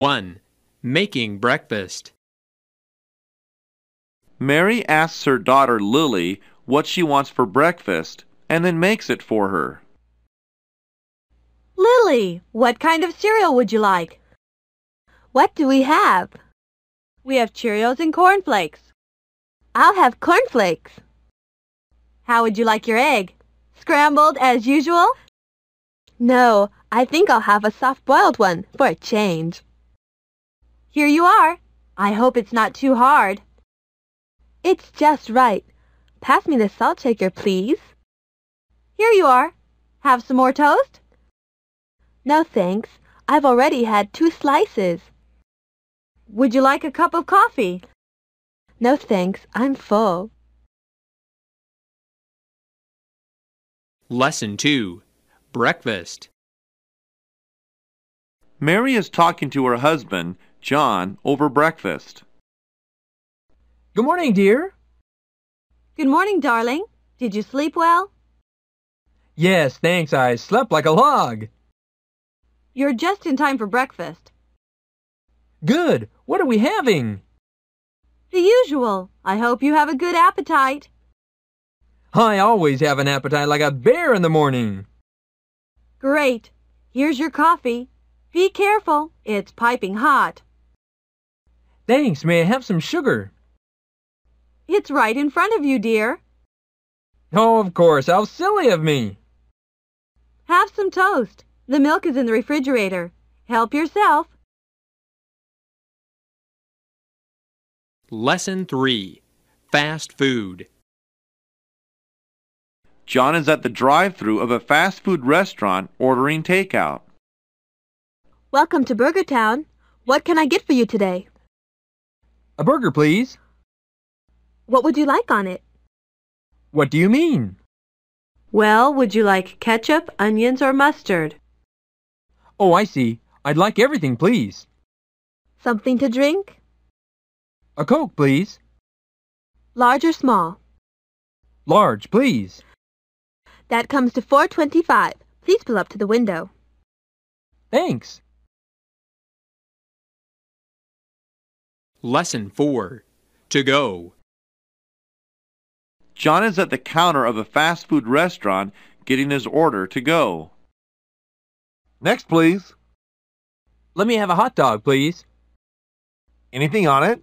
1. Making breakfast. Mary asks her daughter Lily what she wants for breakfast and then makes it for her. Lily, what kind of cereal would you like? What do we have? We have Cheerios and cornflakes. I'll have cornflakes. How would you like your egg? Scrambled as usual? No, I think I'll have a soft-boiled one for a change. Here you are. I hope it's not too hard. It's just right. Pass me the salt shaker, please. Here you are. Have some more toast? No, thanks. I've already had 2 slices. Would you like a cup of coffee? No, thanks. I'm full. Lesson 2. Breakfast. Mary is talking to her husband, John, over breakfast. Good morning, dear. Good morning, darling. Did you sleep well? Yes, thanks. I slept like a log. You're just in time for breakfast. Good. What are we having? The usual. I hope you have a good appetite. I always have an appetite like a bear in the morning. Great. Here's your coffee. Be careful. It's piping hot. Thanks. May I have some sugar? It's right in front of you, dear. Oh, of course. How silly of me. Have some toast. The milk is in the refrigerator. Help yourself. Lesson 3. Fast food. John is at the drive-thru of a fast food restaurant ordering takeout. Welcome to Burger Town. What can I get for you today? A burger, please. What would you like on it? What do you mean? Well, would you like ketchup, onions, or mustard? Oh, I see. I'd like everything, please. Something to drink? A Coke, please. Large or small? Large, please. That comes to $4.25. Please pull up to the window. Thanks. Lesson 4. To go. John is at the counter of a fast food restaurant getting his order to go. Next, please. Let me have a hot dog, please. Anything on it?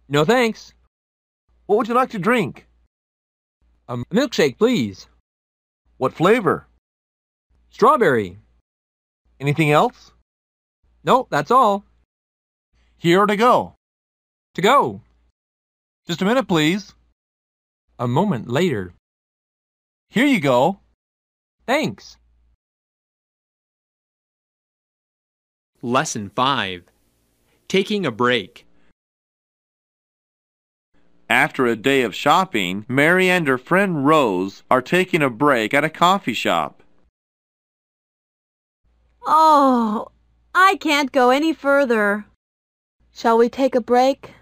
No, thanks. What would you like to drink? A milkshake, please. What flavor? Strawberry. Anything else? No, that's all. Here or to go? To go. Just a minute, please. A moment later. Here you go. Thanks. Lesson 5. Taking a break. After a day of shopping, Mary and her friend Rose are taking a break at a coffee shop. Oh, I can't go any further. Shall we take a break?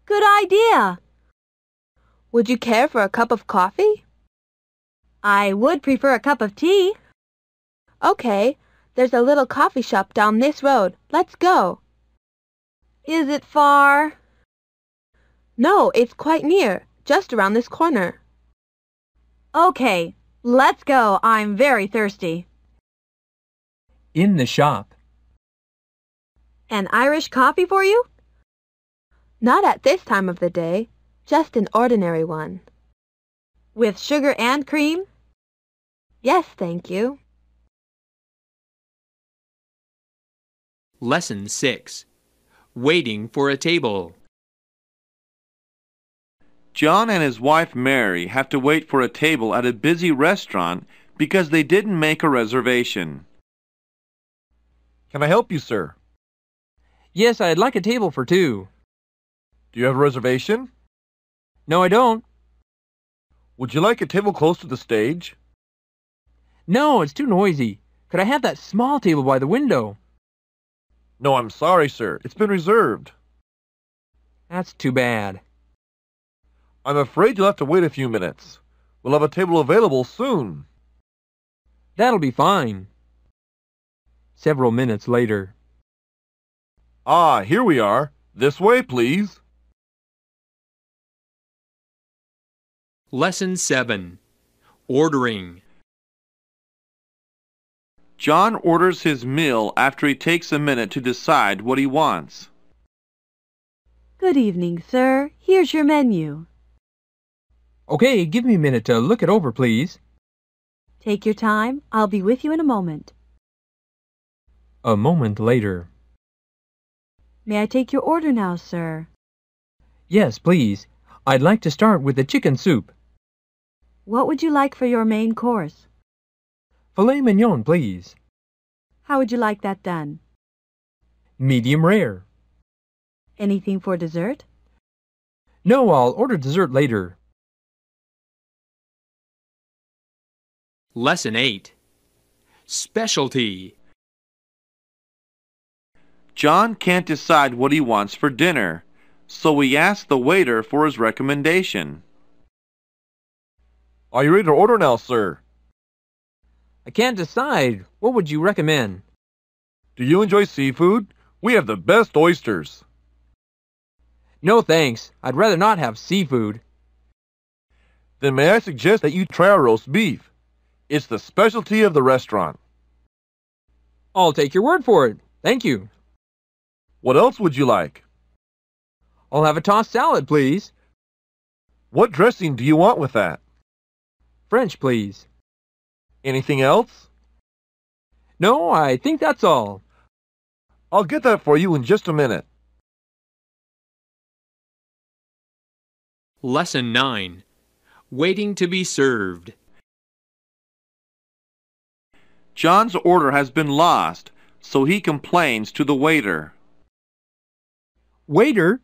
Good idea. Would you care for a cup of coffee? I would prefer a cup of tea. Okay, there's a little coffee shop down this road. Let's go. Is it far? No, it's quite near, just around this corner. Okay, let's go. I'm very thirsty. In the shop. An Irish coffee for you? Not at this time of the day, just an ordinary one. With sugar and cream? Yes, thank you. Lesson 6. Waiting for a table. John and his wife Mary have to wait for a table at a busy restaurant because they didn't make a reservation. Can I help you, sir? Yes, I'd like a table for 2. Do you have a reservation? No, I don't. Would you like a table close to the stage? No, it's too noisy. Could I have that small table by the window? No, I'm sorry, sir. It's been reserved. That's too bad. I'm afraid you'll have to wait a few minutes. We'll have a table available soon. That'll be fine. Several minutes later. Ah, here we are. This way, please. Lesson 7. Ordering. John orders his meal after he takes a minute to decide what he wants. Good evening, sir. Here's your menu. Okay, give me a minute to look it over, please. Take your time. I'll be with you in a moment. A moment later. May I take your order now, sir? Yes, please. I'd like to start with the chicken soup. What would you like for your main course? Filet mignon, please. How would you like that done? Medium rare. Anything for dessert? No, I'll order dessert later. Lesson 8. Specialty. John can't decide what he wants for dinner, so he asks the waiter for his recommendation. Are you ready to order now, sir? I can't decide. What would you recommend? Do you enjoy seafood? We have the best oysters. No, thanks. I'd rather not have seafood. Then may I suggest that you try our roast beef? It's the specialty of the restaurant. I'll take your word for it. Thank you. What else would you like? I'll have a tossed salad, please. What dressing do you want with that? French, please. Anything else? No, I think that's all. I'll get that for you in just a minute. Lesson 9. Waiting to be served. John's order has been lost, so he complains to the waiter. Waiter,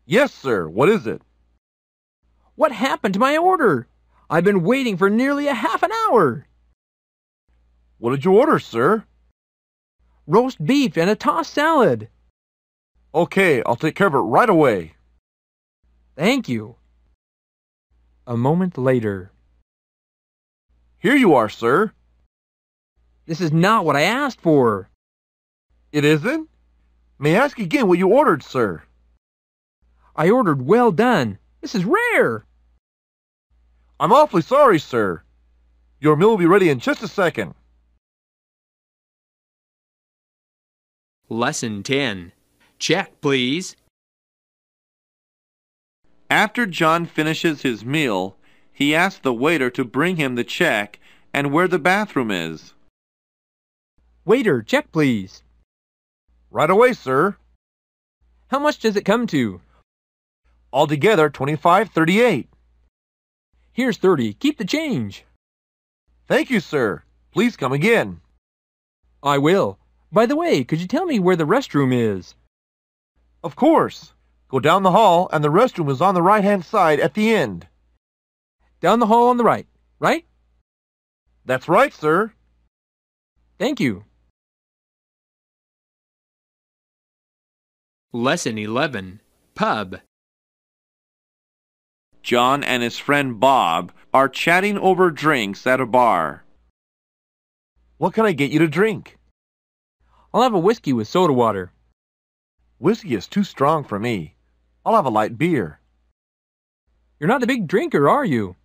Yes, sir. What is it? what happened to my order? I've been waiting for nearly a half an hour. What did you order, sir? Roast beef and a tossed salad. Okay, I'll take care of it right away. Thank you. A moment later. Here you are, sir. This is not what I asked for. It isn't? May I ask again what you ordered, sir? I ordered well done. This is rare. I'm awfully sorry, sir. Your meal will be ready in just a second. Lesson 10. Check, please. After John finishes his meal, he asks the waiter to bring him the check and where the bathroom is. Waiter, check please. Right away, sir. How much does it come to? Altogether, $25.38. Here's 30. Keep the change. Thank you, sir. Please come again. I will. By the way, could you tell me where the restroom is? Of course. Go down the hall, and the restroom is on the right-hand side at the end. Down the hall on the right, right? That's right, sir. Thank you. Lesson 11. Pub. John and his friend Bob are chatting over drinks at a bar. What can I get you to drink? I'll have a whiskey with soda water. Whiskey is too strong for me. I'll have a light beer. You're not a big drinker, are you?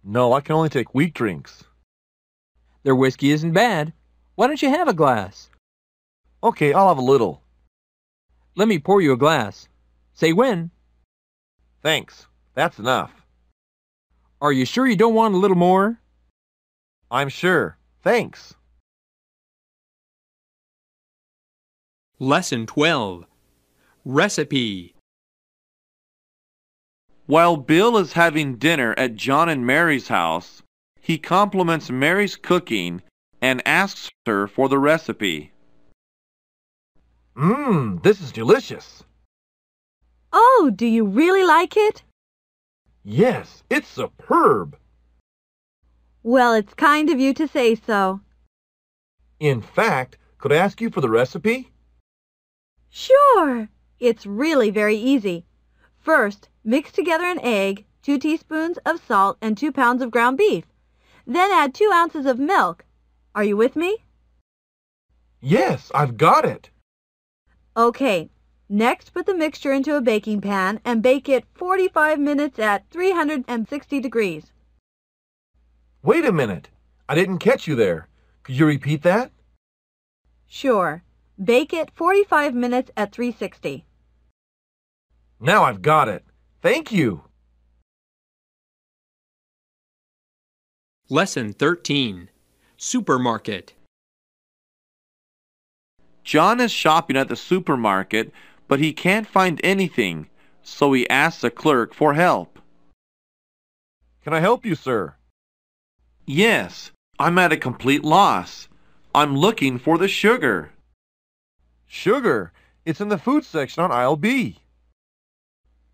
No, I can only take weak drinks. Their whiskey isn't bad. Why don't you have a glass? Okay, I'll have a little. Let me pour you a glass. Say when. Thanks. That's enough. Are you sure you don't want a little more? I'm sure. Thanks. Lesson 12. Recipe. While Bill is having dinner at John and Mary's house, he compliments Mary's cooking and asks her for the recipe. This is delicious. Oh, do you really like it? Yes, it's superb. Well, it's kind of you to say so. In fact, could I ask you for the recipe? Sure. It's really very easy. First, mix together an egg, 2 teaspoons of salt, and 2 pounds of ground beef. Then add 2 ounces of milk. Are you with me? Yes, I've got it. Okay, next put the mixture into a baking pan and bake it 45 minutes at 360 degrees. Wait a minute. I didn't catch you there. Could you repeat that? Sure. Bake it 45 minutes at 360. Now I've got it. Thank you. Lesson 13. Supermarket. John is shopping at the supermarket, but he can't find anything, so he asks the clerk for help. Can I help you, sir? Yes, I'm at a complete loss. I'm looking for the sugar. Sugar. It's in the food section on aisle B.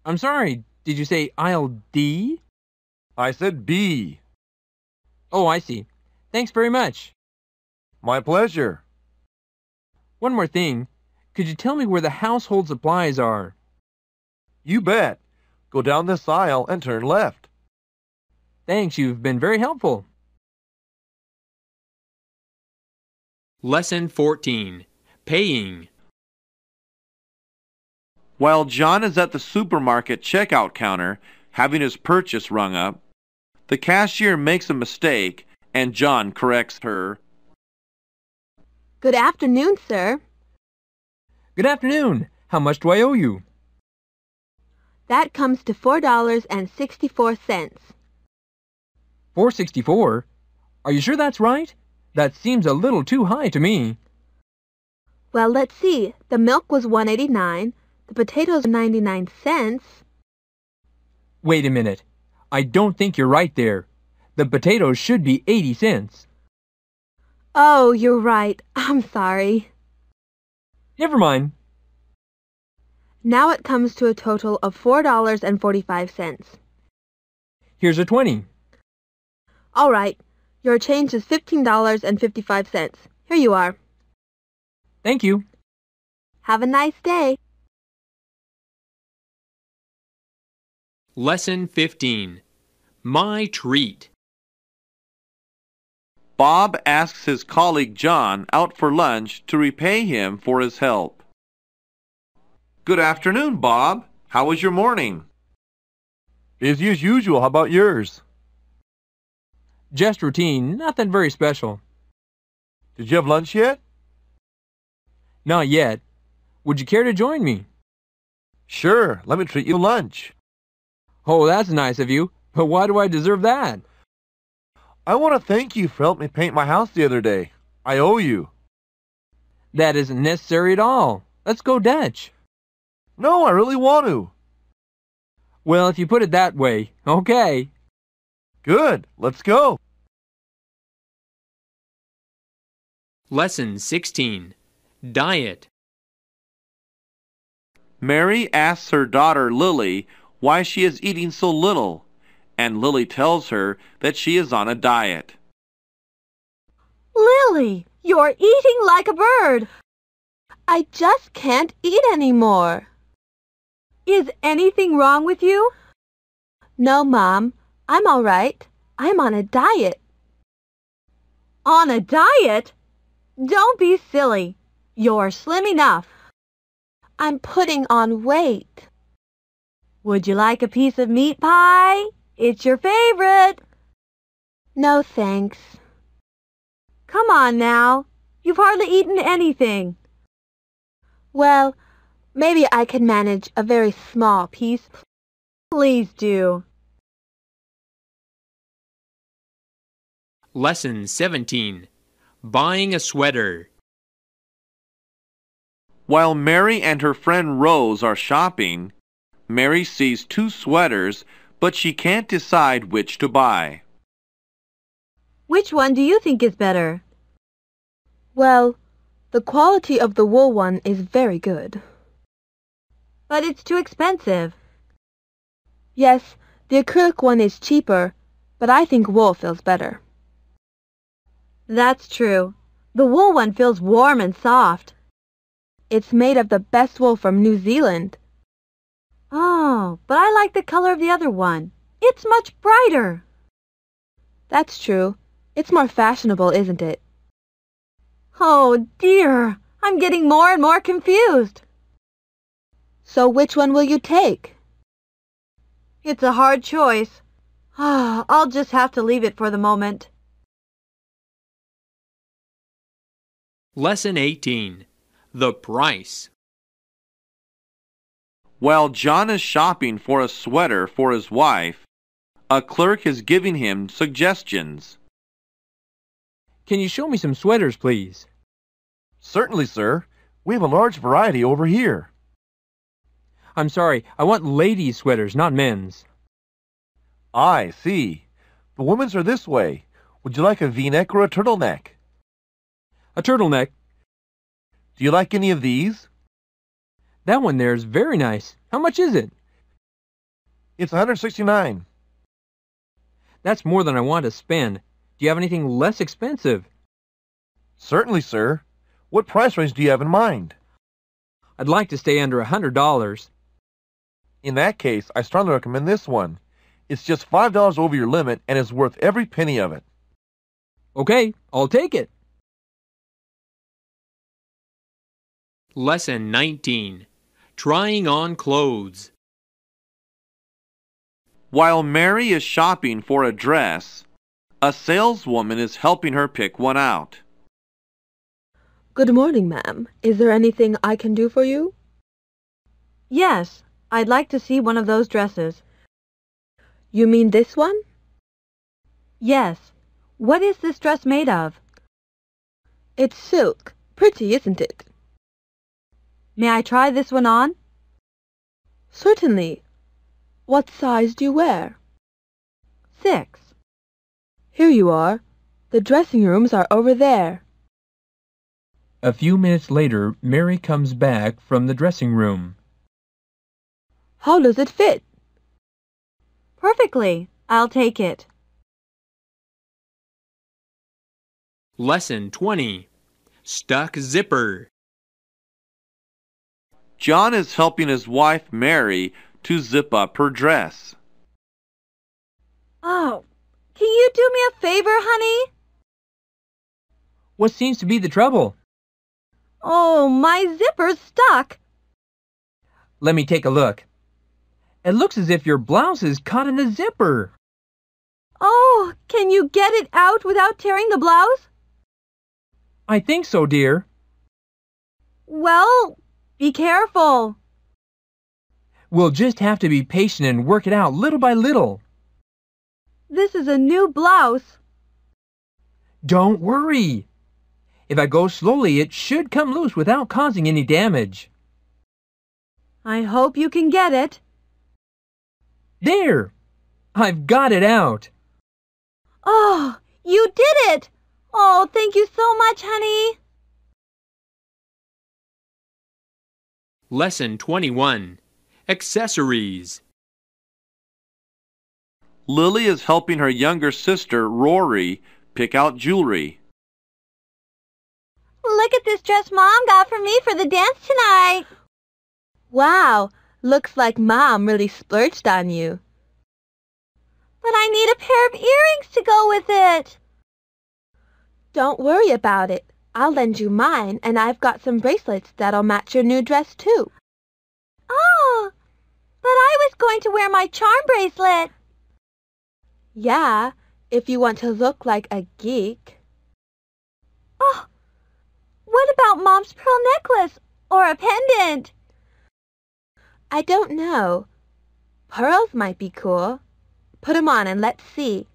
I'm sorry, did you say aisle D? I said B. Oh, I see. Thanks very much. My pleasure. One more thing. Could you tell me where the household supplies are? You bet. Go down this aisle and turn left. Thanks, you've been very helpful. Lesson 14. Paying. While John is at the supermarket checkout counter, having his purchase rung up, the cashier makes a mistake, and John corrects her. Good afternoon, sir. Good afternoon. How much do I owe you? That comes to $4.64. $4.64? Are you sure that's right? That seems a little too high to me. Well, let's see. The milk was $1.89. The potatoes 99 cents. Wait a minute. I don't think you're right there. The potatoes should be 80 cents. Oh, you're right. I'm sorry. Never mind. Now it comes to a total of $4.45. Here's a 20. All right. Your change is $15.55. Here you are. Thank you. Have a nice day. Lesson 15. My treat. Bob asks his colleague John out for lunch to repay him for his help. Good afternoon, Bob. How was your morning? Busy as usual. How about yours? Just routine, nothing very special. Did you have lunch yet? Not yet. Would you care to join me? Sure. Let me treat you to lunch. Oh, that's nice of you. But why do I deserve that? I want to thank you for helping me paint my house the other day. I owe you. That isn't necessary at all. Let's go Dutch. No, I really want to. Well, if you put it that way, okay. Good. Let's go. Lesson 16. Diet. Mary asks her daughter Lily why she is eating so little, and Lily tells her that she is on a diet. Lily, you're eating like a bird. I just can't eat anymore. Is anything wrong with you? No, Mom. I'm all right. I'm on a diet. On a diet? Don't be silly. You're slim enough. I'm putting on weight. Would you like a piece of meat pie? It's your favorite. No, thanks. Come on now. You've hardly eaten anything. Well, maybe I can manage a very small piece. Please do. Lesson 17. Buying a sweater. While Mary and her friend Rose are shopping, Mary sees two sweaters, but she can't decide which to buy. Which one do you think is better? Well, the quality of the wool one is very good. But it's too expensive. Yes, the acrylic one is cheaper, but I think wool feels better. That's true. The wool one feels warm and soft. It's made of the best wool from New Zealand. Oh, but I like the color of the other one. It's much brighter. That's true. It's more fashionable, isn't it? Oh, dear. I'm getting more and more confused. So which one will you take? It's a hard choice. I'll just have to leave it for the moment. Lesson 18. The price. While John is shopping for a sweater for his wife, a clerk is giving him suggestions. Can you show me some sweaters, please? Certainly, sir. We have a large variety over here. I'm sorry, I want ladies' sweaters, not men's. I see. The women's are this way. Would you like a V-neck or a turtleneck? A turtleneck. Do you like any of these? That one there is very nice. How much is it? It's $169. That's more than I want to spend. Do you have anything less expensive? Certainly, sir. What price range do you have in mind? I'd like to stay under $100. In that case, I strongly recommend this one. It's just $5 over your limit and is worth every penny of it. Okay, I'll take it. Lesson 19. Trying on clothes. While Mary is shopping for a dress, a saleswoman is helping her pick one out. Good morning, ma'am. Is there anything I can do for you? Yes, I'd like to see one of those dresses. You mean this one? Yes. What is this dress made of? It's silk. Pretty, isn't it? May I try this one on? Certainly. What size do you wear? 6. Here you are. The dressing rooms are over there. A few minutes later, Mary comes back from the dressing room. How does it fit? Perfectly. I'll take it. Lesson 20. Stuck zipper. John is helping his wife Mary to zip up her dress. Oh, can you do me a favor, honey? What seems to be the trouble? Oh, my zipper's stuck. Let me take a look. It looks as if your blouse is caught in the zipper. Oh, can you get it out without tearing the blouse? I think so, dear. Well, be careful. We'll just have to be patient and work it out little by little. This is a new blouse. Don't worry. If I go slowly, it should come loose without causing any damage. I hope you can get it. There! I've got it out. Oh, you did it! Oh, thank you so much, honey. Lesson 21. Accessories. Lily is helping her younger sister, Rory, pick out jewelry. Look at this dress Mom got for me for the dance tonight. Wow, looks like Mom really splurged on you. But I need a pair of earrings to go with it. Don't worry about it. I'll lend you mine, and I've got some bracelets that'll match your new dress, too. Oh, but I was going to wear my charm bracelet. Yeah, if you want to look like a geek. Oh, what about Mom's pearl necklace or a pendant? I don't know. Pearls might be cool. Put 'em on and let's see.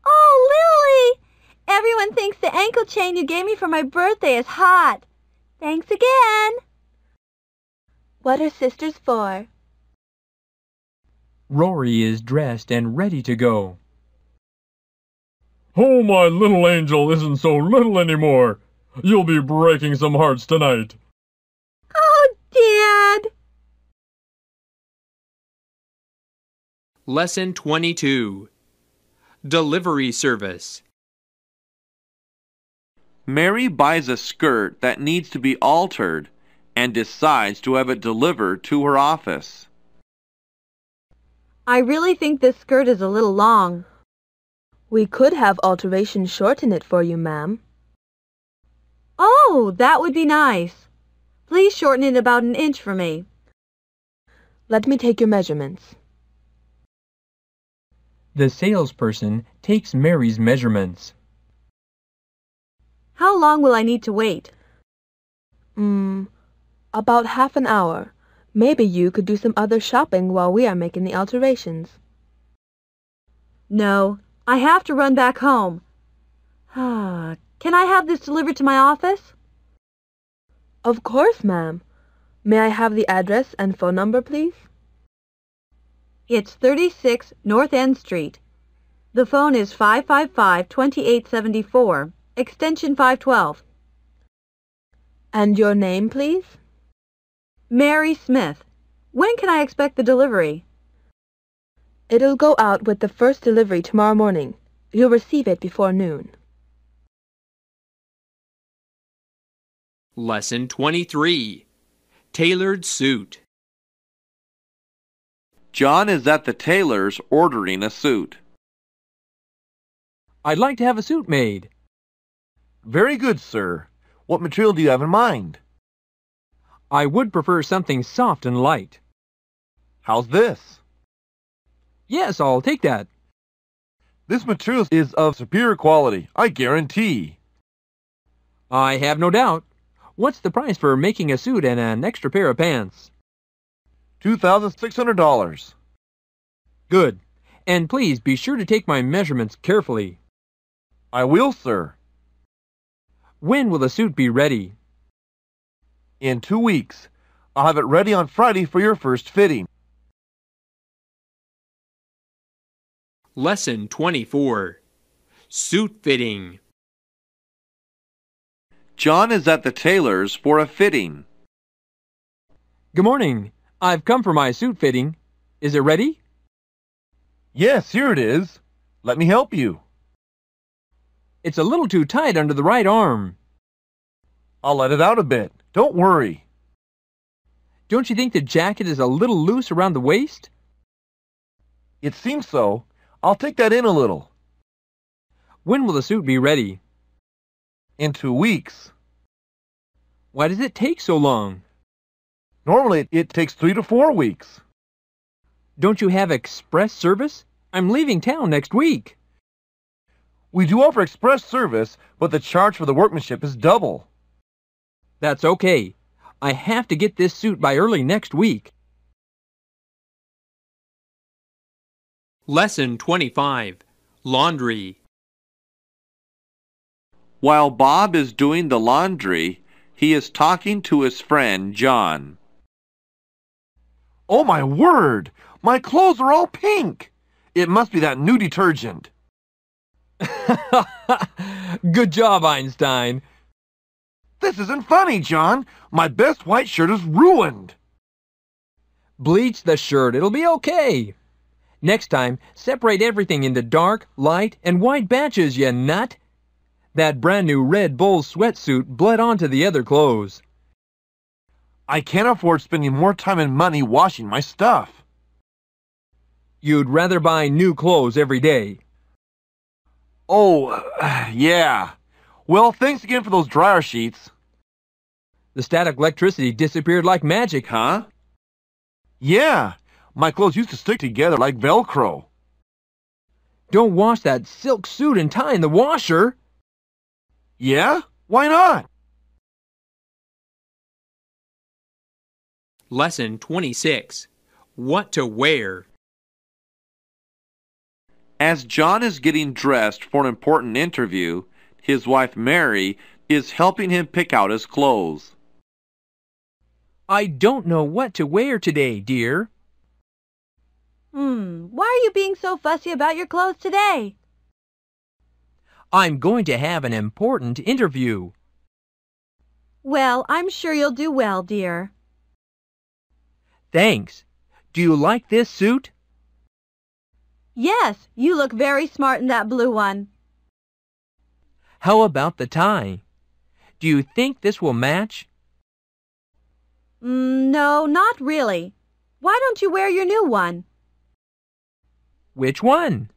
Oh, Lily! Everyone thinks the ankle chain you gave me for my birthday is hot. Thanks again. What are sisters for? Rory is dressed and ready to go. Oh, my little angel isn't so little anymore. You'll be breaking some hearts tonight. Oh, Dad! Lesson 22. Delivery service. Mary buys a skirt that needs to be altered and decides to have it delivered to her office. I really think this skirt is a little long. We could have alterations shorten it for you, ma'am. Oh, that would be nice. Please shorten it about an inch for me. Let me take your measurements. The salesperson takes Mary's measurements. How long will I need to wait? About half an hour. Maybe you could do some other shopping while we are making the alterations. No, I have to run back home. Can I have this delivered to my office? Of course, ma'am. May I have the address and phone number, please? It's 36 North End Street. The phone is 555-2874, extension 512. And your name, please? Mary Smith. When can I expect the delivery? It'll go out with the first delivery tomorrow morning. You'll receive it before noon. Lesson 23. Tailored suit. John is at the tailor's ordering a suit. I'd like to have a suit made. Very good, sir. What material do you have in mind? I would prefer something soft and light. How's this? Yes, I'll take that. This material is of superior quality, I guarantee. I have no doubt. What's the price for making a suit and an extra pair of pants? $2,600. Good. And please be sure to take my measurements carefully. I will, sir. When will the suit be ready? In 2 weeks. I'll have it ready on Friday for your first fitting. Lesson 24. Suit fitting. John is at the tailor's for a fitting. Good morning. I've come for my suit fitting. Is it ready? Yes, here it is. Let me help you. It's a little too tight under the right arm. I'll let it out a bit. Don't worry. Don't you think the jacket is a little loose around the waist? It seems so. I'll take that in a little. When will the suit be ready? In 2 weeks. Why does it take so long? Normally, it takes 3 to 4 weeks. Don't you have express service? I'm leaving town next week. We do offer express service, but the charge for the workmanship is double. That's okay. I have to get this suit by early next week. Lesson 25. Laundry. While Bob is doing the laundry, he is talking to his friend John. Oh, my word! My clothes are all pink! It must be that new detergent. Good job, Einstein. This isn't funny, John. My best white shirt is ruined. Bleach the shirt. It'll be okay. Next time, separate everything into dark, light, and white batches, you nut. That brand new Red Bull sweatsuit bled onto the other clothes. I can't afford spending more time and money washing my stuff. You'd rather buy new clothes every day. Oh, yeah. Well, thanks again for those dryer sheets. The static electricity disappeared like magic. Huh? Yeah, my clothes used to stick together like Velcro. Don't wash that silk suit and tie in the washer. Yeah? Why not? Lesson 26. What to wear. As John is getting dressed for an important interview, his wife Mary is helping him pick out his clothes. I don't know what to wear today, dear. Why are you being so fussy about your clothes today? I'm going to have an important interview. Well, I'm sure you'll do well, dear. Thanks. Do you like this suit? Yes, you look very smart in that blue one. How about the tie? Do you think this will match? No, not really. Why don't you wear your new one? Which one?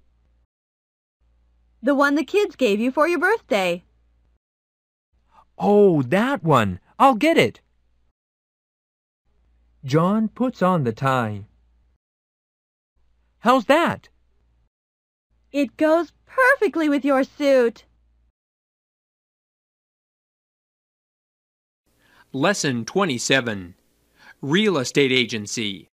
The one the kids gave you for your birthday. Oh, that one. I'll get it. John puts on the tie. How's that? It goes perfectly with your suit. Lesson 27. Real Estate Agency.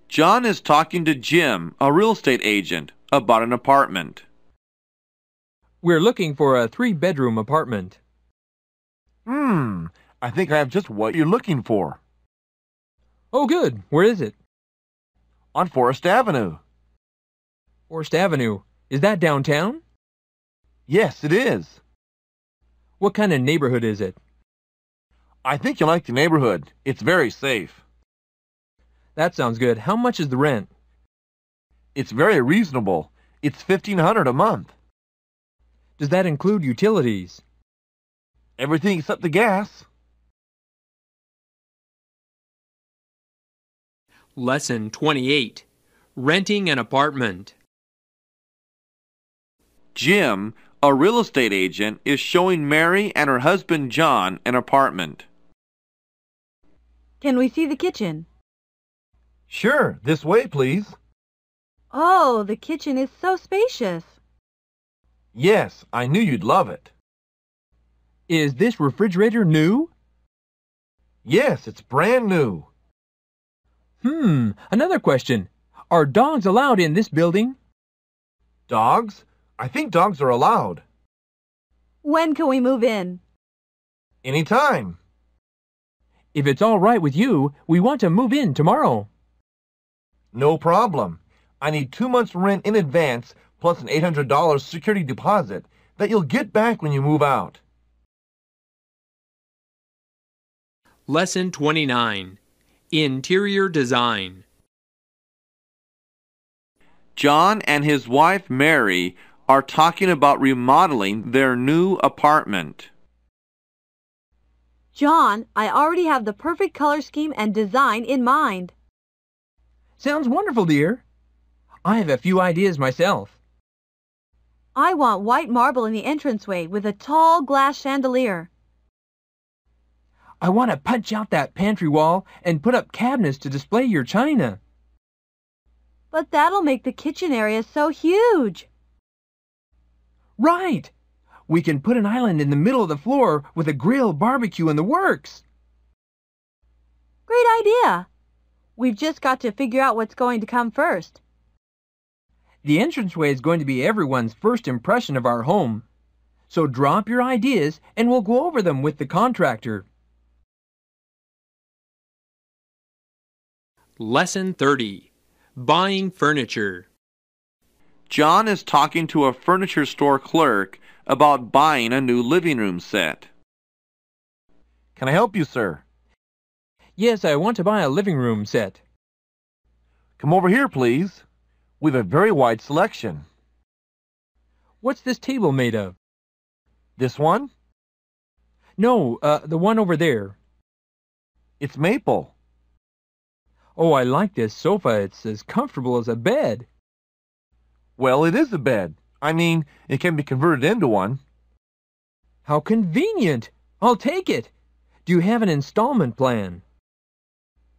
John is talking to Jim, a real estate agent, about an apartment. We're looking for a 3-bedroom apartment. I think I have just what you're looking for. Oh, good. Where is it? On Forest Avenue. Forest Avenue. Is that downtown? Yes, it is. What kind of neighborhood is it? I think you'll like the neighborhood. It's very safe. That sounds good. How much is the rent? It's very reasonable. It's $1,500 a month. Does that include utilities? Everything except the gas. Lesson 28. Renting an apartment. Jim, a real estate agent, is showing Mary and her husband John an apartment. Can we see the kitchen? Sure, this way, please. Oh, the kitchen is so spacious. Yes, I knew you'd love it. Is this refrigerator new? Yes, it's brand new. Another question. Are dogs allowed in this building? Dogs? I think dogs are allowed. When can we move in? Anytime. If it's all right with you, we want to move in tomorrow. No problem. I need 2 months' rent in advance plus an $800 security deposit that you'll get back when you move out. Lesson 29. Interior Design. John and his wife Mary are talking about remodeling their new apartment. John, I already have the perfect color scheme and design in mind. Sounds wonderful, dear. I have a few ideas myself. I want white marble in the entranceway with a tall glass chandelier. I want to punch out that pantry wall and put up cabinets to display your china. But that'll make the kitchen area so huge. Right! We can put an island in the middle of the floor with a grill, barbecue, and the works. Great idea. We've just got to figure out what's going to come first. The entranceway is going to be everyone's first impression of our home. So drop your ideas and we'll go over them with the contractor. Lesson 30. Buying furniture. John is talking to a furniture store clerk about buying a new living room set. Can I help you, sir? Yes, I want to buy a living room set. Come over here, please. We have a very wide selection. What's this table made of? This one? No, the one over there. It's maple. Oh, I like this sofa. It's as comfortable as a bed. Well, it is a bed. I mean, it can be converted into one. How convenient! I'll take it. Do you have an installment plan?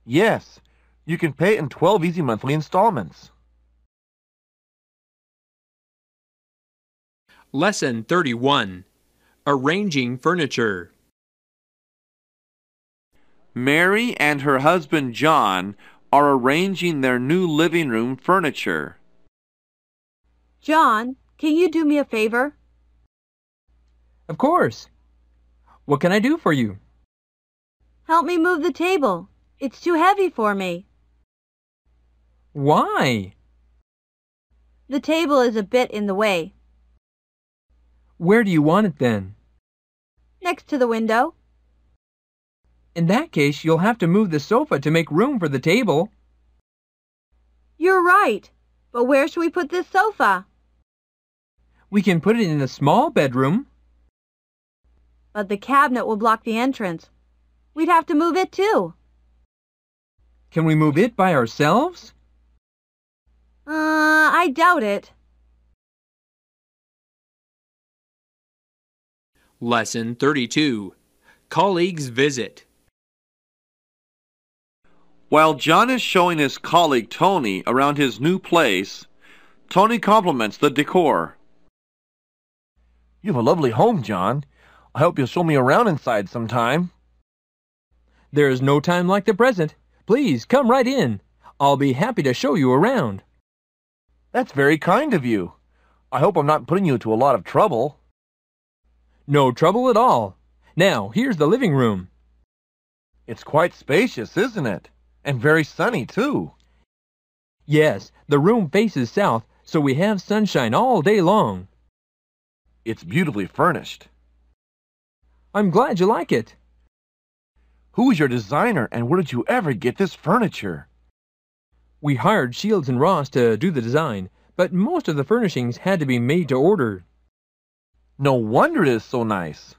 Yes, you can pay it in 12 easy monthly installments. Lesson 31. Arranging furniture. Mary and her husband John are arranging their new living room furniture. John, can you do me a favor? Of course. What can I do for you? Help me move the table. It's too heavy for me. Why? The table is a bit in the way. Where do you want it then? Next to the window. In that case, you'll have to move the sofa to make room for the table. You're right. But where should we put this sofa? We can put it in the small bedroom. But the cabinet will block the entrance. We'd have to move it too. Can we move it by ourselves? I doubt it. Lesson 32. Colleagues visit. While John is showing his colleague Tony around his new place, Tony compliments the decor. You have a lovely home, John. I hope you'll show me around inside sometime. There's no time like the present. Please come right in. I'll be happy to show you around. That's very kind of you. I hope I'm not putting you to a lot of trouble. No trouble at all. Now, here's the living room. It's quite spacious, isn't it? And very sunny, too. Yes, the room faces south, so we have sunshine all day long. It's beautifully furnished. I'm glad you like it. Who is your designer, and where did you ever get this furniture? We hired Shields and Ross to do the design, but most of the furnishings had to be made to order. No wonder it is so nice.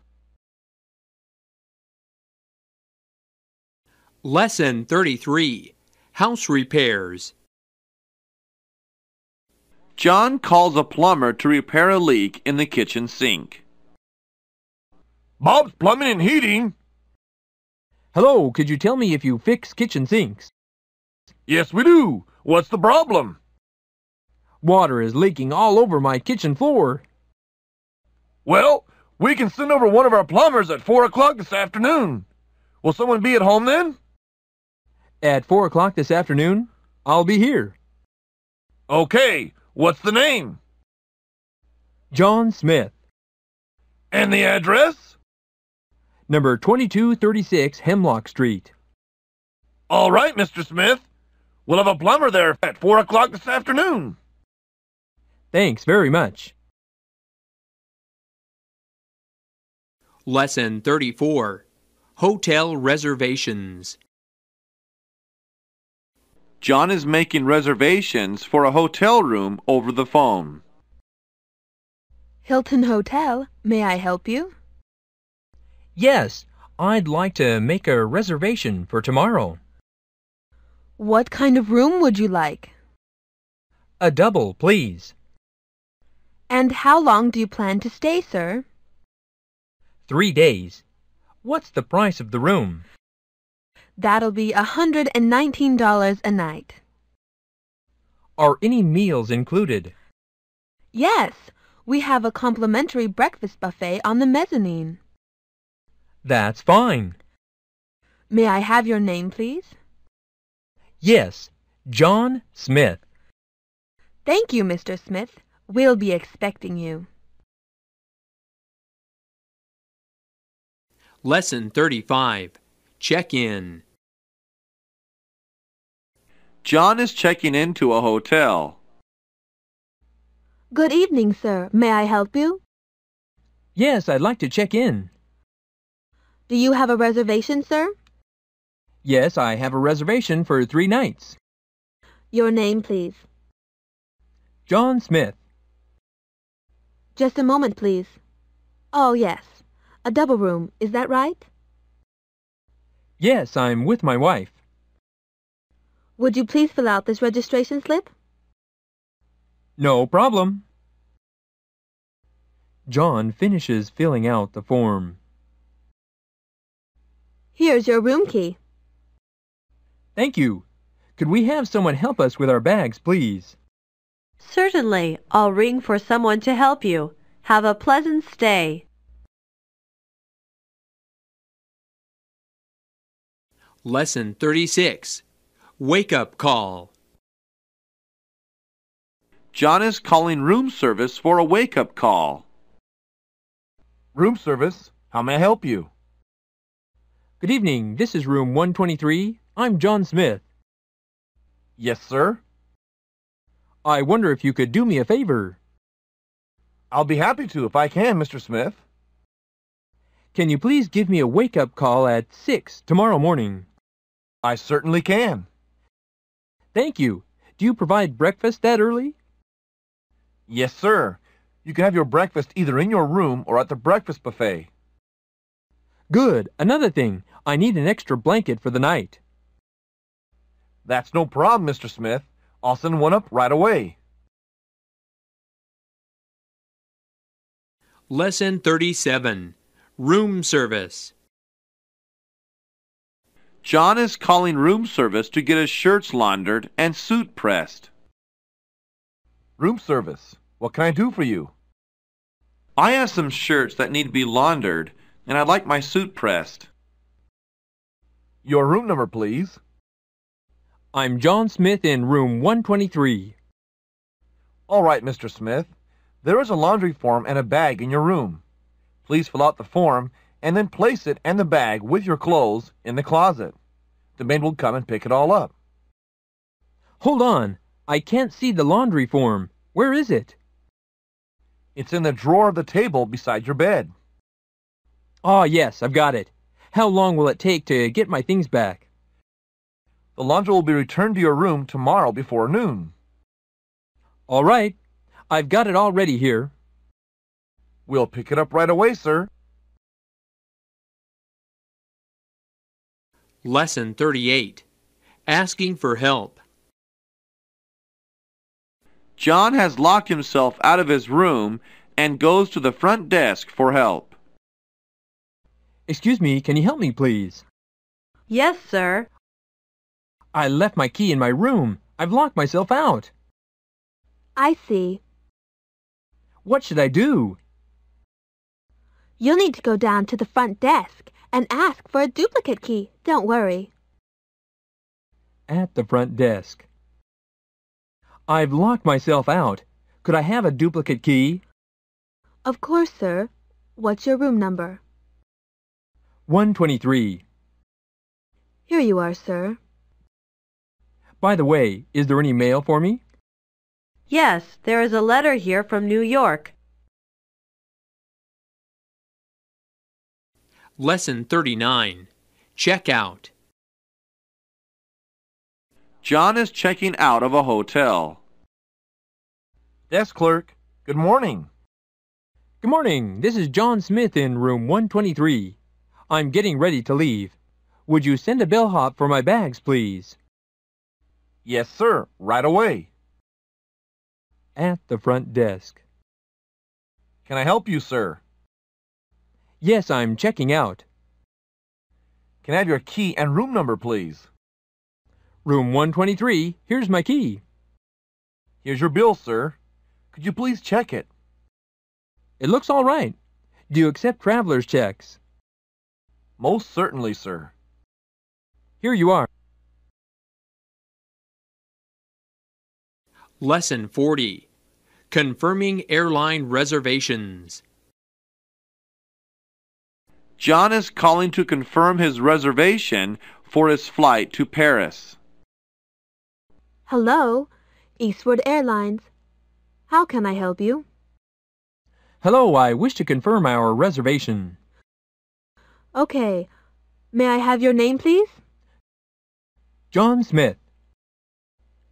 Lesson 33. House repairs. John calls a plumber to repair a leak in the kitchen sink. Bob's Plumbing and Heating. Hello, could you tell me if you fix kitchen sinks? Yes, we do. What's the problem? Water is leaking all over my kitchen floor. Well, we can send over one of our plumbers at 4 o'clock this afternoon. Will someone be at home then? At 4 o'clock this afternoon, I'll be here. Okay, what's the name? John Smith, And the address? number 2236 Hemlock Street. All right, Mr. Smith. We'll have a plumber there at 4 o'clock this afternoon. Thanks very much. Lesson 34. Hotel reservations. John is making reservations for a hotel room over the phone. Hilton Hotel, may I help you? Yes, I'd like to make a reservation for tomorrow. What kind of room would you like? A double, please. And how long do you plan to stay, sir? 3 days. What's the price of the room? That'll be $119 a night. Are any meals included? Yes, we have a complimentary breakfast buffet on the mezzanine. That's fine. May I have your name, please? Yes, John Smith. Thank you, Mr. Smith. We'll be expecting you. Lesson 35. Check-in. John is checking into a hotel. Good evening, sir. May I help you? Yes, I'd like to check in. Do you have a reservation, sir? Yes, I have a reservation for 3 nights. Your name, please. John Smith. Just a moment, please. Oh, yes. A double room, is that right? Yes, I'm with my wife. Would you please fill out this registration slip? No problem. John finishes filling out the form. Here's your room key. Thank you. Could we have someone help us with our bags, please? Certainly. I'll ring for someone to help you. Have a pleasant stay. Lesson 36. Wake-up call. John is calling room service for a wake-up call. Room service, how may I help you? Good evening. This is room 123. I'm John Smith. Yes, sir. I wonder if you could do me a favor. I'll be happy to if I can, Mr. Smith. Can you please give me a wake-up call at 6 tomorrow morning? I certainly can. Thank you. Do you provide breakfast that early? Yes, sir. You can have your breakfast either in your room or at the breakfast buffet. Good. Another thing, I need an extra blanket for the night. That's no problem, Mr. Smith. I'll send one up right away. Lesson 37. Room service. John is calling room service to get his shirts laundered and suit pressed. Room service. What can I do for you? I have some shirts that need to be laundered, and I'd like my suit pressed. Your room number, please. I'm John Smith in room 123. All right, Mr. Smith. There is a laundry form and a bag in your room. Please fill out the form and then place it and the bag with your clothes in the closet. The maid will come and pick it all up. Hold on. I can't see the laundry form. Where is it? It's in the drawer of the table beside your bed. Ah, yes, I've got it. How long will it take to get my things back? The laundry will be returned to your room tomorrow before noon. All right. I've got it all ready here. We'll pick it up right away, sir. Lesson 38. Asking for help. John has locked himself out of his room and goes to the front desk for help. Excuse me, can you help me, please? Yes, sir. I left my key in my room. I've locked myself out. I see. What should I do? You'll need to go down to the front desk and ask for a duplicate key. Don't worry. At the front desk. I've locked myself out. Could I have a duplicate key? Of course, sir. What's your room number? 123. Here you are, sir. By the way, is there any mail for me? Yes, there is a letter here from New York. Lesson 39. Check out. John is checking out of a hotel. Desk clerk, good morning. Good morning. This is John Smith in room 123. I'm getting ready to leave. Would you send a bellhop for my bags, please? Yes, sir, right away. At the front desk. Can I help you, sir? Yes, I'm checking out. Can I have your key and room number, please? Room 123. Here's my key. Here's your bill, sir. Could you please check it? It looks all right. Do you accept traveler's checks? Most certainly, sir. Here you are. Lesson 40. Confirming airline reservations. John is calling to confirm his reservation for his flight to Paris. Hello, Eastward Airlines. How can I help you? Hello, I wish to confirm our reservation. Okay. May I have your name, please? John Smith.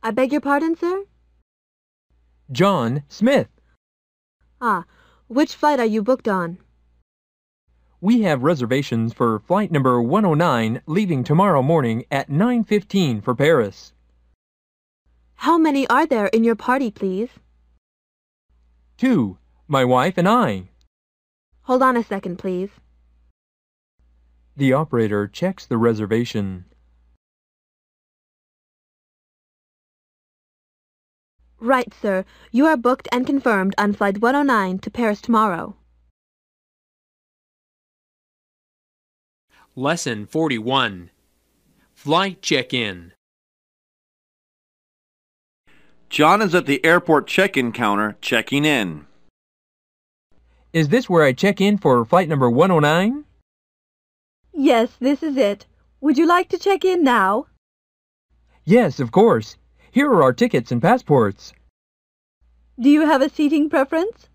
I beg your pardon, sir? John Smith. Ah, which flight are you booked on? We have reservations for flight number 109 leaving tomorrow morning at 9:15 for Paris. How many are there in your party, please? 2. My wife and I. Hold on a second, please. The operator checks the reservation. Right, sir. You are booked and confirmed on flight 109 to Paris tomorrow. Lesson 41. Flight check-in. John is at the airport check-in counter checking in. Is this where I check in for flight number 109? Yes, this is it. Would you like to check in now? Yes, of course. Here are our tickets and passports. Do you have a seating preference?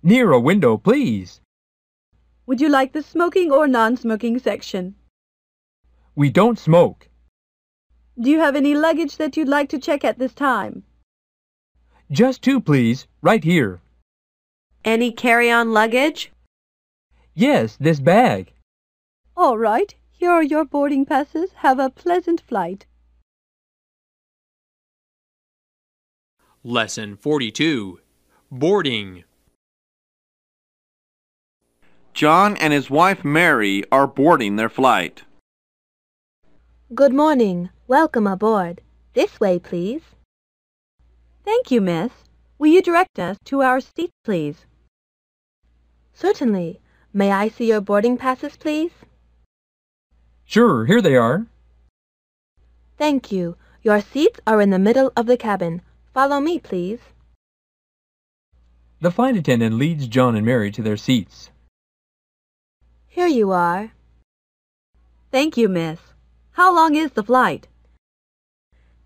Near a window, please. Would you like the smoking or non-smoking section? We don't smoke. Do you have any luggage that you'd like to check at this time? Just 2, please, right here. Any carry-on luggage? Yes, this bag. All right. Here are your boarding passes. Have a pleasant flight. Lesson 42. Boarding. John and his wife Mary are boarding their flight. Good morning. Welcome aboard. This way, please. Thank you, miss. Will you direct us to our seats, please? Certainly. May I see your boarding passes, please? Sure, here they are. Thank you. Your seats are in the middle of the cabin. Follow me, please. The flight attendant leads John and Mary to their seats. Here you are. Thank you, miss. How long is the flight?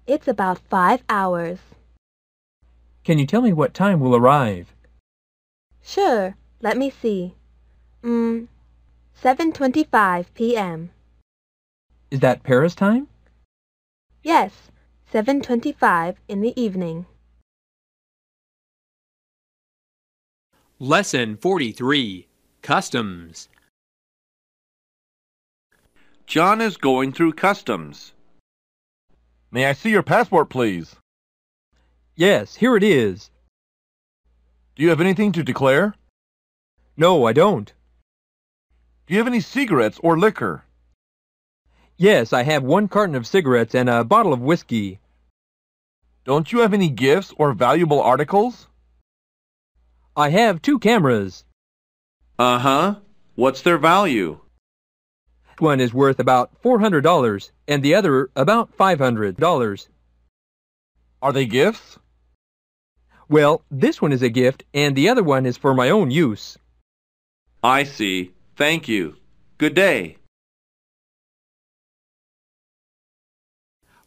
It's about 5 hours. Can you tell me what time we'll arrive? Sure. Let me see. 7:25 p.m. Is that Paris time? Yes, 7:25 in the evening. Lesson 43. Customs. John is going through customs. May I see your passport, please? Yes, here it is. Do you have anything to declare? No, I don't. Do you have any cigarettes or liquor? Yes, I have 1 carton of cigarettes and a bottle of whiskey. Don't you have any gifts or valuable articles? I have 2 cameras. Uh-huh. What's their value? One is worth about $400 and the other about $500. Are they gifts? Well, this one is a gift and the other one is for my own use. I see. Thank you. Good day.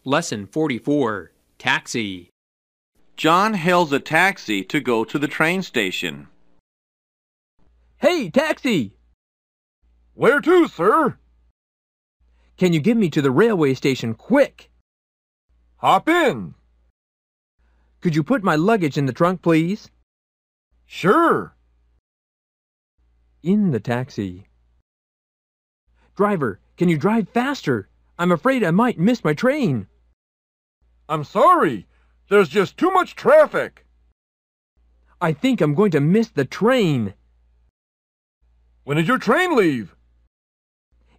Lesson 44. Taxi. John hails a taxi to go to the train station. Hey, taxi! Where to, sir? Can you get me to the railway station quick? Hop in. Could you put my luggage in the trunk, please? Sure. In the taxi. Driver, can you drive faster? I'm afraid I might miss my train. I'm sorry. There's just too much traffic. I think I'm going to miss the train. When did your train leave?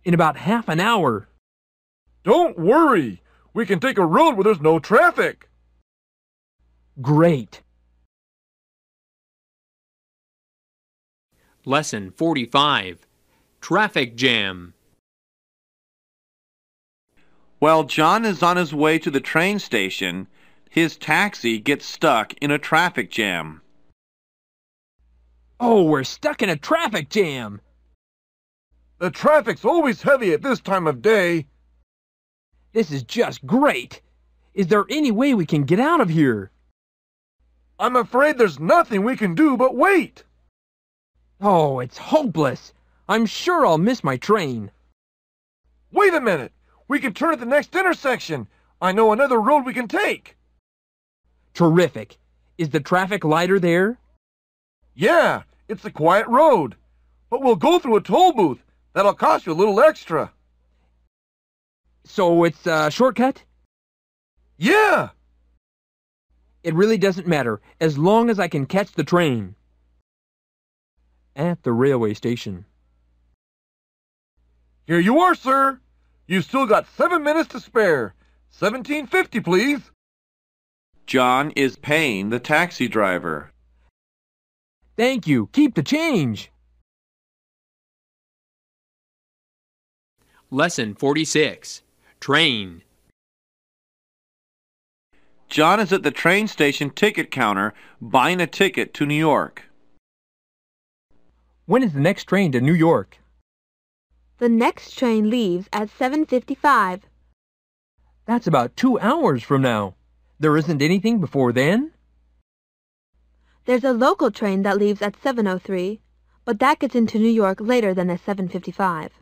In about half an hour. Don't worry. We can take a road where there's no traffic. Great. Lesson 45. Traffic jam. While John is on his way to the train station, his taxi gets stuck in a traffic jam. Oh, we're stuck in a traffic jam. The traffic's always heavy at this time of day. This is just great. Is there any way we can get out of here? I'm afraid there's nothing we can do but wait. Oh, it's hopeless. I'm sure I'll miss my train. Wait a minute. We can turn at the next intersection. I know another road we can take. Terrific. Is the traffic lighter there? Yeah, it's a quiet road. But we'll go through a toll booth. That'll cost you a little extra. So it's a shortcut? Yeah. It really doesn't matter, as long as I can catch the train. At the railway station. Here you are, sir. You've still got 7 minutes to spare. $17.50, please. John is paying the taxi driver. Thank you. Keep the change. Lesson 46. Train. John is at the train station ticket counter buying a ticket to New York. When is the next train to New York? The next train leaves at 7:55. That's about 2 hours from now. There isn't anything before then? There's a local train that leaves at 7:03, but that gets into New York later than the 7:55.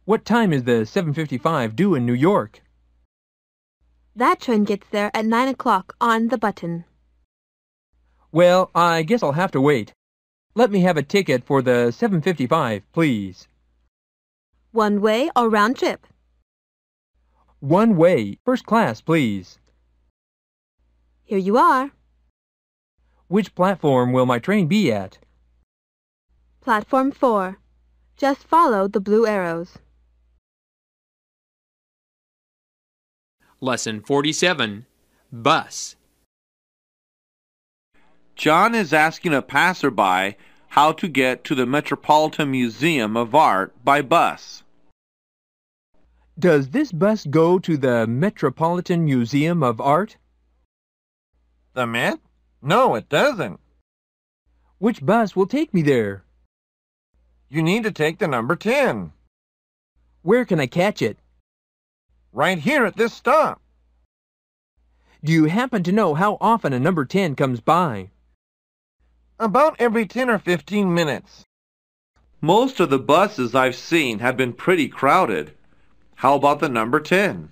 What time is the 7:55 due in New York? That train gets there at 9 o'clock on the button. Well, I guess I'll have to wait. Let me have a ticket for the 7:55, please. One way or round trip? One way, first class, please. Here you are. Which platform will my train be at? Platform 4. Just follow the blue arrows. Lesson 47. Bus. John is asking a passerby how to get to the Metropolitan Museum of Art by bus. Does this bus go to the Metropolitan Museum of Art? The Met? No, it doesn't. Which bus will take me there? You need to take the number 10. Where can I catch it? Right here at this stop. Do you happen to know how often a number 10 comes by? About every 10 or 15 minutes. Most of the buses I've seen have been pretty crowded. How about the number 10?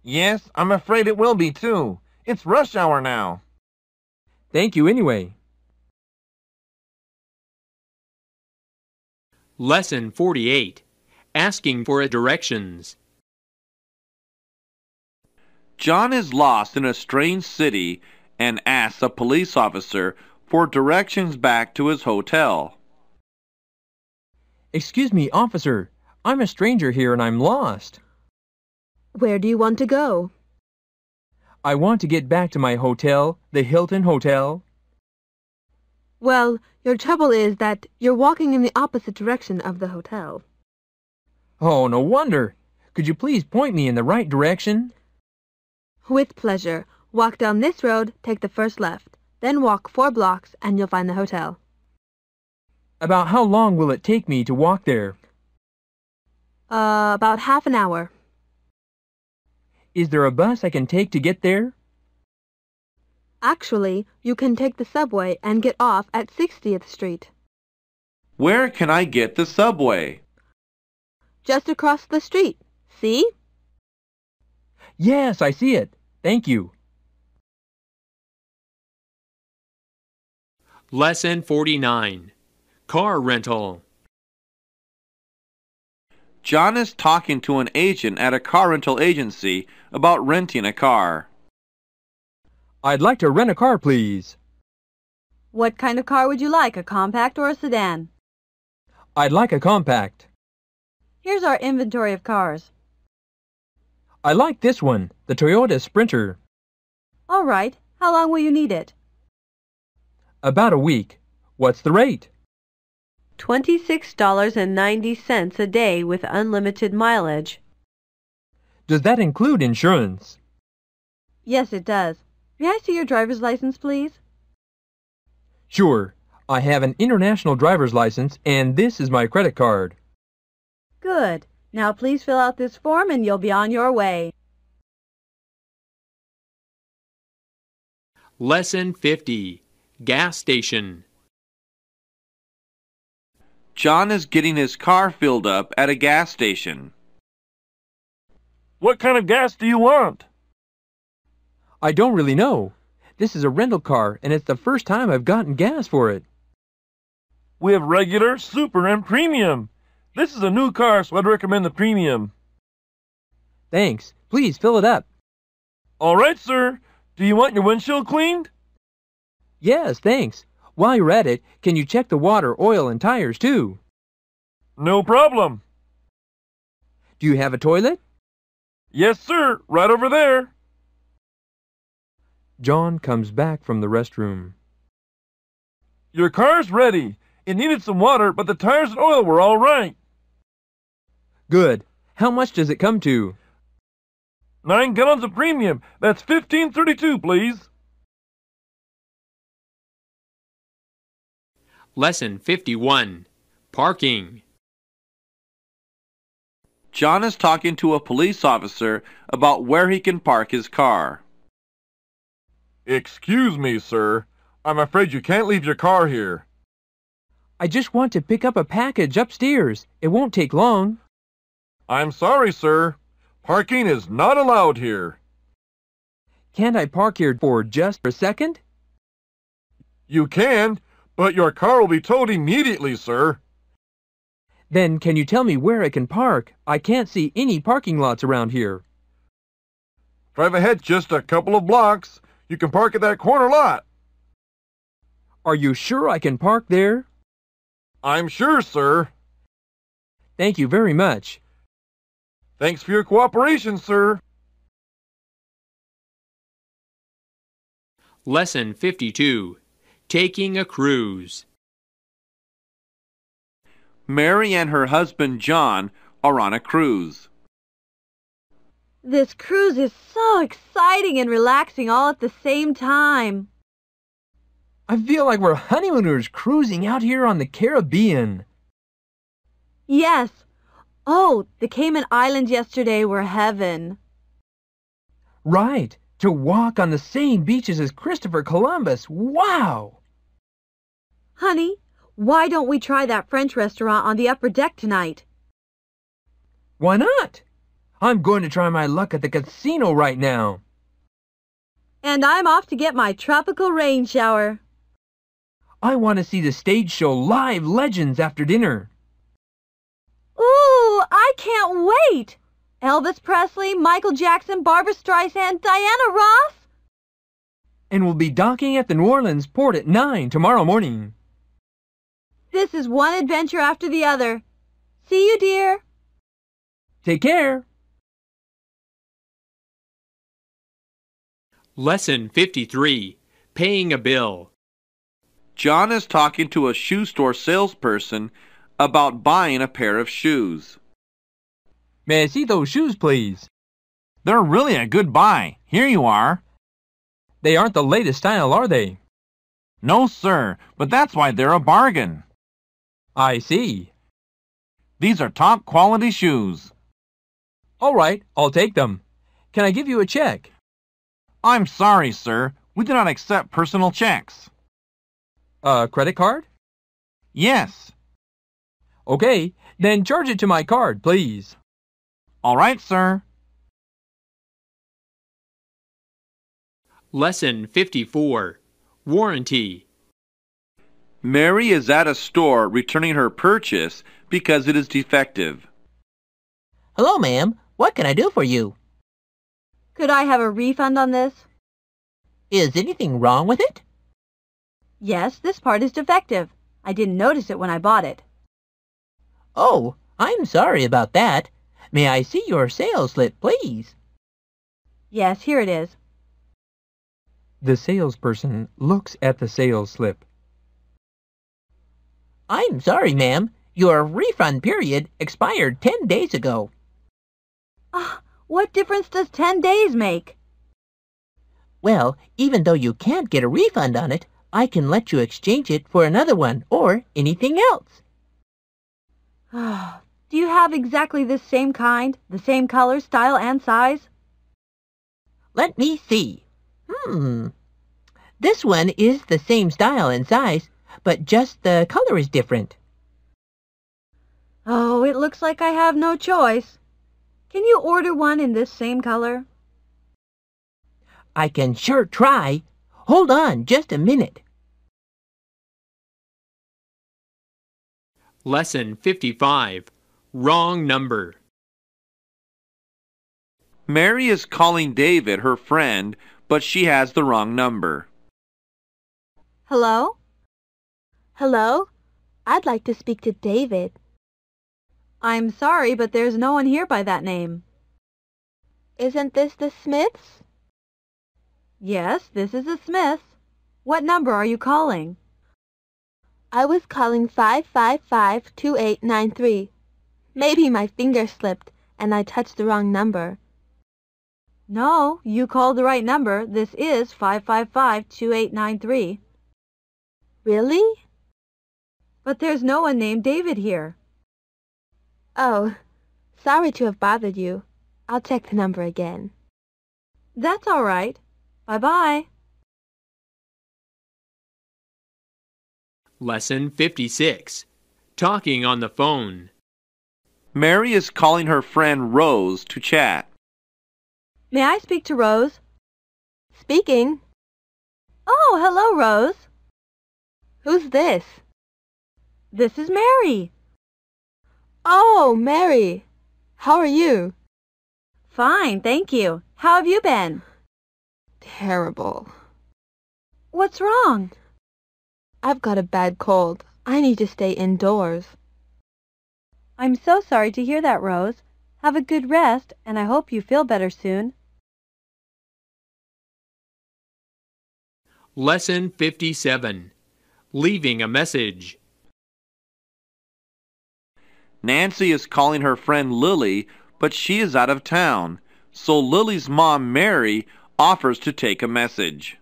Yes, I'm afraid it will be too. It's rush hour now. Thank you anyway. Lesson 48. Asking for directions. John is lost in a strange city and asks a police officer for directions back to his hotel. Excuse me, officer. I'm a stranger here and I'm lost. Where do you want to go? I want to get back to my hotel, the Hilton Hotel. Well, your trouble is that you're walking in the opposite direction of the hotel. Oh, no wonder. Could you please point me in the right direction? With pleasure. Walk down this road, take the first left. Then walk 4 blocks and you'll find the hotel. About how long will it take me to walk there? About half an hour. Is there a bus I can take to get there? Actually, you can take the subway and get off at 60th Street. Where can I get the subway? Just across the street. See? Yes, I see it. Thank you. Lesson 49. Car rental. John is talking to an agent at a car rental agency about renting a car. I'd like to rent a car, please. What kind of car would you like, a compact or a sedan? I'd like a compact. Here's our inventory of cars. I like this one, the Toyota Sprinter. All right. How long will you need it? About a week. What's the rate? $26.90 a day with unlimited mileage. Does that include insurance? Yes, it does. May I see your driver's license, please? Sure. I have an international driver's license, and this is my credit card. Good. Now please fill out this form and you'll be on your way. Lesson 50. Gas station. John is getting his car filled up at a gas station. What kind of gas do you want? I don't really know. This is a rental car, and it's the first time I've gotten gas for it. We have regular, super, and premium. This is a new car, so I'd recommend the premium. Thanks. Please fill it up. All right, sir. Do you want your windshield cleaned? Yes, thanks. While you're at it, can you check the water, oil, and tires, too? No problem. Do you have a toilet? Yes, sir. Right over there. John comes back from the restroom. Your car's ready. It needed some water, but the tires and oil were all right. Good. How much does it come to? 9 gallons of premium. That's $15.32, please. Lesson 51. Parking. John is talking to a police officer about where he can park his car. Excuse me, sir. I'm afraid you can't leave your car here. I just want to pick up a package upstairs. It won't take long. I'm sorry, sir. Parking is not allowed here. Can't I park here for just a second? You can, but your car will be towed immediately, sir. Then can you tell me where I can park? I can't see any parking lots around here. Drive ahead just a couple of blocks. You can park at that corner lot. Are you sure I can park there? I'm sure, sir. Thank you very much. Thanks for your cooperation, sir. Lesson 52. Taking a cruise. Mary and her husband John are on a cruise. This cruise is so exciting and relaxing all at the same time. I feel like we're honeymooners cruising out here on the Caribbean. Yes. Oh, the Cayman Islands yesterday were heaven. Right, to walk on the same beaches as Christopher Columbus. Wow! Honey, why don't we try that French restaurant on the upper deck tonight? Why not? I'm going to try my luck at the casino right now. And I'm off to get my tropical rain shower. I want to see the stage show Live Legends after dinner. Ooh, I can't wait! Elvis Presley, Michael Jackson, Barbra Streisand, Diana Ross. And we'll be docking at the New Orleans port at 9 tomorrow morning. This is one adventure after the other. See you, dear. Take care. Lesson 53. Paying a bill. John is talking to a shoe store salesperson about buying a pair of shoes. May I see those shoes, please? They're really a good buy. Here you are. They aren't the latest style, are they? No, sir, but that's why they're a bargain. I see. These are top quality shoes. All right, I'll take them. Can I give you a check? I'm sorry, sir. We do not accept personal checks. A credit card? Yes. Okay, then charge it to my card, please. All right, sir. Lesson 54. Warranty. Mary is at a store returning her purchase because it is defective. Hello, ma'am. What can I do for you? Could I have a refund on this? Is anything wrong with it? Yes, this part is defective. I didn't notice it when I bought it. Oh, I'm sorry about that. May I see your sales slip, please? Yes, here it is. The salesperson looks at the sales slip. I'm sorry, ma'am. Your refund period expired 10 days ago. What difference does 10 days make? Well, even though you can't get a refund on it, I can let you exchange it for another one or anything else. Do you have exactly this same kind, the same color, style, and size? Let me see. This one is the same style and size, but just the color is different. Oh, it looks like I have no choice. Can you order one in this same color? I can sure try. Hold on just a minute. Lesson 55. Wrong number. Mary is calling David, her friend, but she has the wrong number. Hello? Hello? I'd like to speak to David. I'm sorry, but there's no one here by that name. Isn't this the Smiths? Yes, this is the Smiths. What number are you calling? I was calling 555-2893. Maybe my finger slipped and I touched the wrong number. No, you called the right number. This is 555-2893. Really? But there's no one named David here. Oh, sorry to have bothered you. I'll check the number again. That's all right. Bye-bye. Lesson 56. Talking on the phone. Mary is calling her friend Rose to chat. May I speak to Rose? Speaking. Oh, hello, Rose. Who's this? This is Mary. Oh, Mary. How are you? Fine, thank you. How have you been? Terrible. What's wrong? I've got a bad cold. I need to stay indoors. I'm so sorry to hear that, Rose. Have a good rest, and I hope you feel better soon. Lesson 57. Leaving a message. Nancy is calling her friend Lily, but she is out of town. So Lily's mom, Mary, offers to take a message.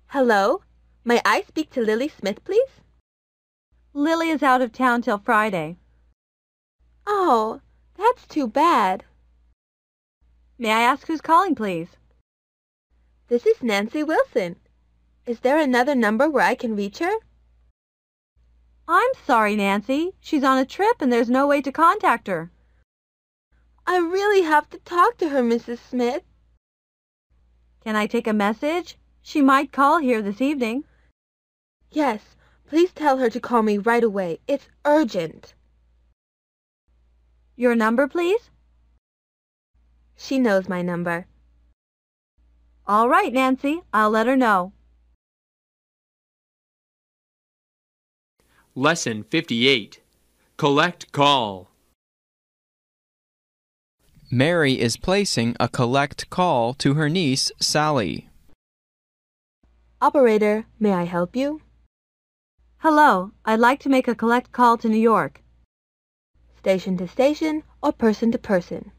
Hello? May I speak to Lily Smith, please? Lily is out of town till Friday. Oh, that's too bad. May I ask who's calling, please? This is Nancy Wilson. Is there another number where I can reach her? I'm sorry, Nancy. She's on a trip and there's no way to contact her. I really have to talk to her, Mrs. Smith. Can I take a message? She might call here this evening. Yes, please tell her to call me right away. It's urgent. Your number, please? She knows my number. All right, Nancy. I'll let her know. Lesson 58. Collect call. Mary is placing a collect call to her niece, Sally. Operator, may I help you? Hello. I'd like to make a collect call to New York. Station to station or person to person?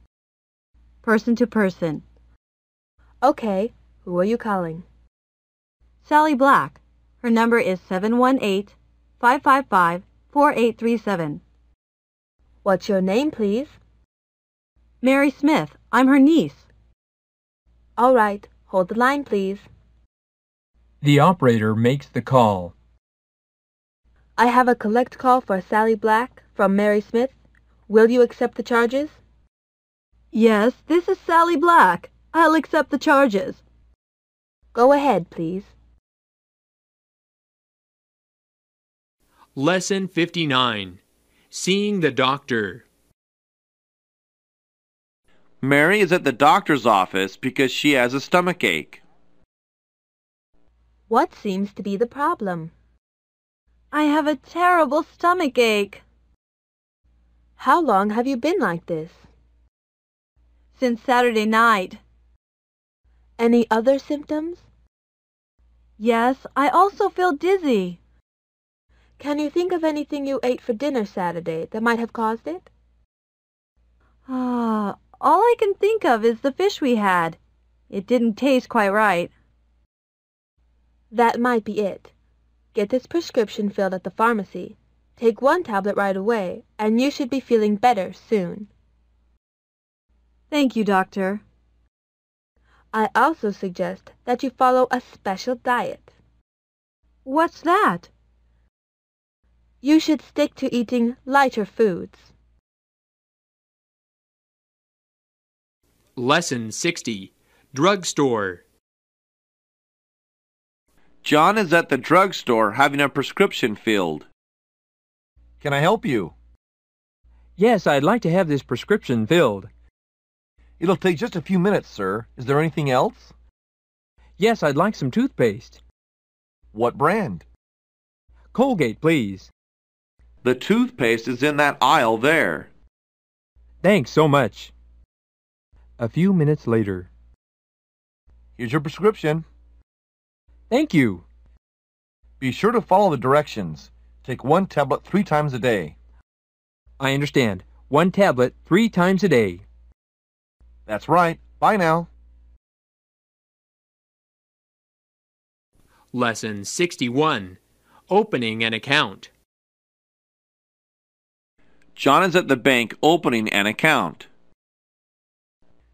Person to person. Okay, who are you calling? Sally Black. Her number is 718-555-4837. What's your name, please? Mary Smith. I'm her niece. All right, hold the line, please. The operator makes the call. I have a collect call for Sally Black from Mary Smith. Will you accept the charges? Yes, this is Sally Black. I'll accept the charges. Go ahead, please. Lesson 59. Seeing the doctor. Mary is at the doctor's office because she has a stomach ache. What seems to be the problem? I have a terrible stomach ache. How long have you been like this? Since Saturday night. Any other symptoms? Yes, I also feel dizzy. Can you think of anything you ate for dinner Saturday that might have caused it? All I can think of is the fish we had. It didn't taste quite right. That might be it. Get this prescription filled at the pharmacy. Take one tablet right away, and you should be feeling better soon. Thank you, doctor. I also suggest that you follow a special diet. What's that? You should stick to eating lighter foods. Lesson 60. Drugstore. John is at the drugstore having a prescription filled. Can I help you? Yes, I'd like to have this prescription filled. It'll take just a few minutes, sir. Is there anything else? Yes, I'd like some toothpaste. What brand? Colgate, please. The toothpaste is in that aisle there. Thanks so much. A few minutes later. Here's your prescription. Thank you. Be sure to follow the directions. Take one tablet 3 times a day. I understand. One tablet 3 times a day. That's right. Bye now. Lesson 61. Opening an account. John is at the bank opening an account.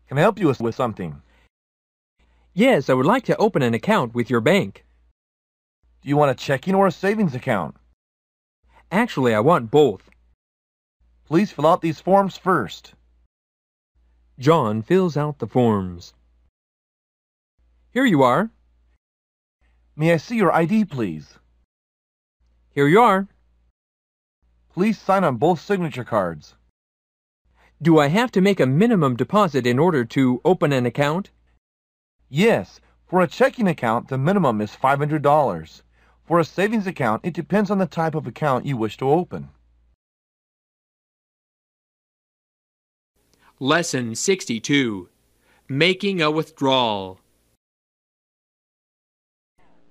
Can I help you with something? Yes, I would like to open an account with your bank. Do you want a checking or a savings account? Actually, I want both. Please fill out these forms first. John fills out the forms. Here you are. May I see your ID, please? Here you are. Please sign on both signature cards. Do I have to make a minimum deposit in order to open an account? Yes. For a checking account, the minimum is $500. For a savings account, it depends on the type of account you wish to open. Lesson 62. Making a withdrawal.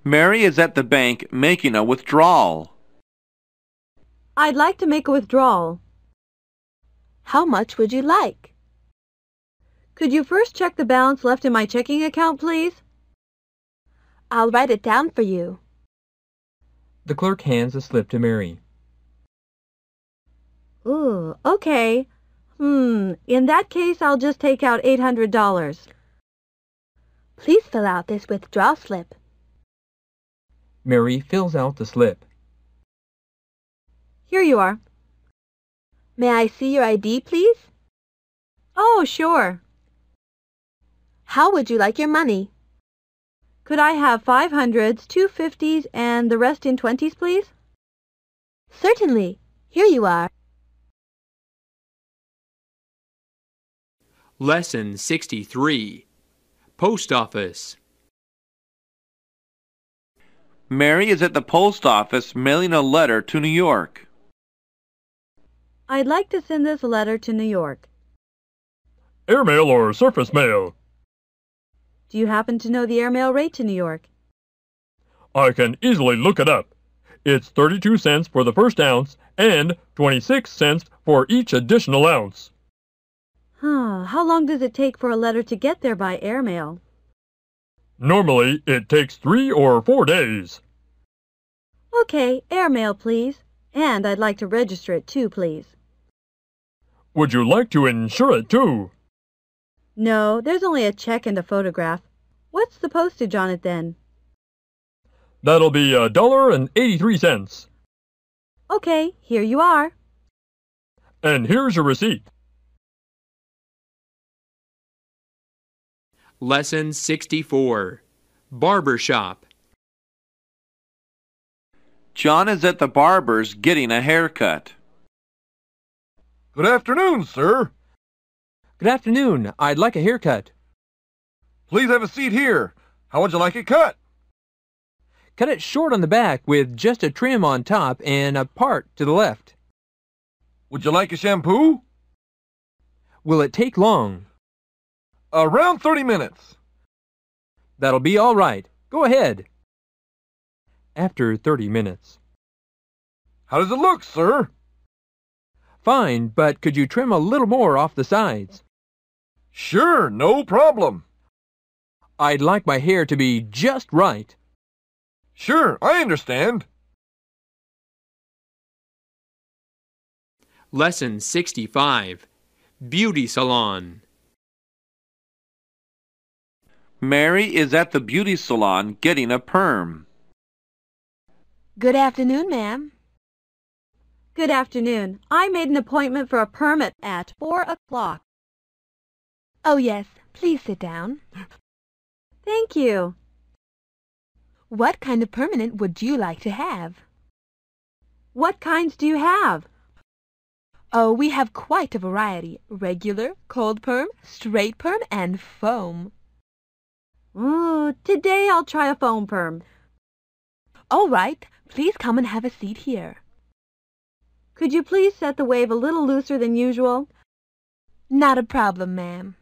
Mary is at the bank making a withdrawal. I'd like to make a withdrawal. How much would you like? Could you first check the balance left in my checking account, please? I'll write it down for you. The clerk hands a slip to Mary. Ooh, okay. In that case, I'll just take out $800. Please fill out this withdrawal slip. Mary fills out the slip. Here you are. May I see your ID, please? Oh, sure. How would you like your money? Could I have 500s, 250s, and the rest in 20s, please? Certainly. Here you are. Lesson 63. Post Office. Mary is at the post office mailing a letter to New York. I'd like to send this letter to New York. Airmail or surface mail? Do you happen to know the airmail rate to New York? I can easily look it up. It's 32 cents for the first ounce and 26 cents for each additional ounce. How long does it take for a letter to get there by airmail? Normally, it takes 3 or 4 days. Okay, airmail, please. And I'd like to register it too, please. Would you like to insure it too? No, there's only a check and a photograph. What's the postage on it then? That'll be $1.83. Okay, here you are. And here's your receipt. Lesson 64. Barber Shop. John is at the barber's getting a haircut. Good afternoon, sir. Good afternoon. I'd like a haircut. Please have a seat here. How would you like it cut? Cut it short on the back with just a trim on top and a part to the left. Would you like a shampoo? Will it take long? Around 30 minutes. That'll be all right. Go ahead. After 30 minutes. How does it look, sir? Fine, but could you trim a little more off the sides? Sure, no problem. I'd like my hair to be just right. Sure, I understand. Lesson 65. Beauty Salon. Mary is at the beauty salon getting a perm. Good afternoon, ma'am. Good afternoon. I made an appointment for a permit at 4 o'clock. Oh, yes. Please sit down. Thank you. What kind of permanent would you like to have? What kinds do you have? Oh, we have quite a variety. Regular, cold perm, straight perm, and foam. Ooh, today I'll try a foam perm. All right. Please come and have a seat here. Could you please set the wave a little looser than usual? Not a problem, ma'am.